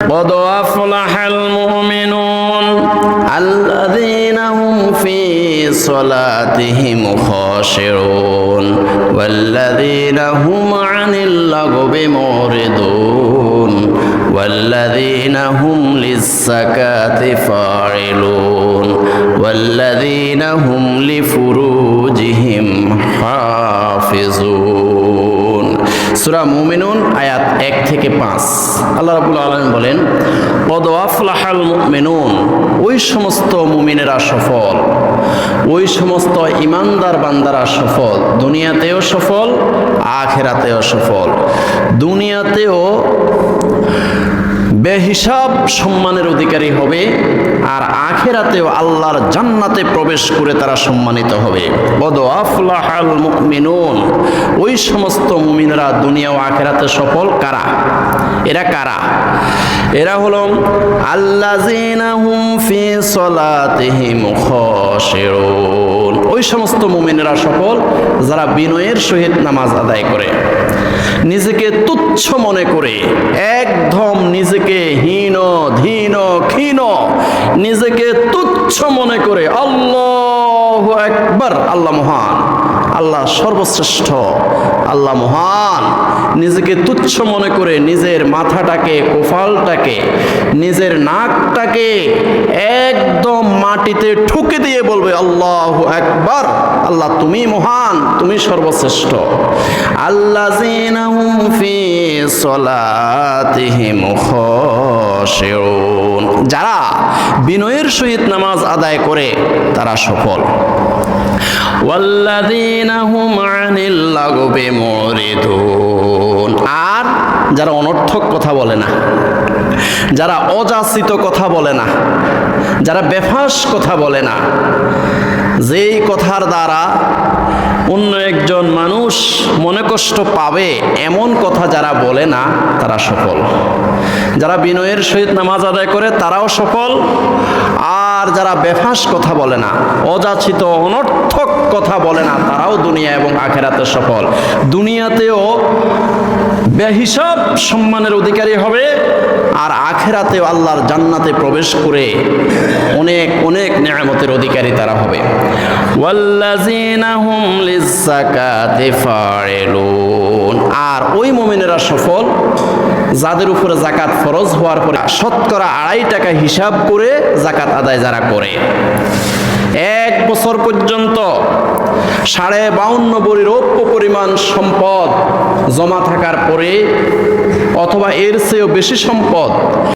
قد أفلح المؤمنون الذين هم في صلاتهم خاشعون والذين هم عن اللغو معرضون والذين هم للزكاة فاعلون والذين هم لفروجهم حافظون। সূরা মুমিনুন আয়াত 1 থেকে 5। আল্লাহ রাব্বুল আলামিন বলেন, কদ আফলাহাল মুমিনুন, ওই সমস্ত মুমিনেরা সফল, ওই সমস্ত ইমানদার বান্দারা সফল, দুনিয়াতেও সফল, আখিরাতেও সফল। দুনিয়াতেও বেহিসাব সম্মানের অধিকারী হবে, আর আখিরাতেও আল্লাহর জান্নাতে প্রবেশ করে তারা সম্মানিত হবে। কদ আফলাহাল মুমিনুন, ওই সমস্ত মুমিনরা দুনিয়া ও আখিরাতে সফল। কারা এরা? কারা এরা? হলো আল্লাযিনা হুম ফি সলাতিহিম খাশিউন, ওই সমস্ত মুমিনরা সফল যারা বিনয়ের সহিত নামাজ আদায় করে, নিজেকে তুচ্ছ মনে করে, একদম নিজেকে হীন ধীন ক্ষীণ, নিজেকে তুচ্ছ মনে করে আল্লাহু আকবার, আল্লাহ মহান, আল্লাহ সর্বশ্রেষ্ঠ, আল্লাহ মহান, নিজেকে তুচ্ছ মনে করে নিজের মাথাটাকে, কপালটাকে, নিজের নাকটাকে একদম মাটিতে ঠুকে দিয়ে বলবে আল্লাহু আকবার, আল্লাহ তুমি মহান, তুমি সর্বশ্রেষ্ঠ। আল্লাযিনা হুম ফি সলাতিহিম খাশিউন, যারা বিনয়ের সহিত নামাজ আদায় করে তারা সফল। ওয়াল্লাযিনা হুম আনিল লাগবি মুরিদুন, আর যারা অনর্থক কথা বলে না, যারা অযাচিত কথা বলে না, যারা বেফাস কথা বলে না, যেই কথার দ্বারা অন্য একজন মানুষ মনে কষ্ট পাবে এমন কথা যারা বলে না তারা সফল। যারা বিনয়ের সহিত নামাজ আদায় করে তারাও সফল, আর যারা বেফাস কথা বলে না, অযাচিত অনর্থক কথা বলে না, তারাও দুনিয়া এবং আখিরাতে সফল। দুনিয়াতেও বেহিসাব সম্মানের অধিকারী হবে, আর আখিরাতেও আল্লাহর জান্নাতে প্রবেশ করে অনেক অনেক নিয়ামতের অধিকারী তারা হবে। ওয়াল্লাযিনা হুম লিয-যাকাতি ফাইলুন, আর ওই মুমিনেরা সফল যাদের উপরে যাকাত ফরজ হওয়ার পরে শতকরা 2.5 টাকা হিসাব করে যাকাত আদায় যারা করে। 1 বছর পর্যন্ত 52.5 ভরি রৌপ্য পরিমাণ সম্পদ জমা থাকার পরে, অথবা এর চেয়েও বেশি সম্পদ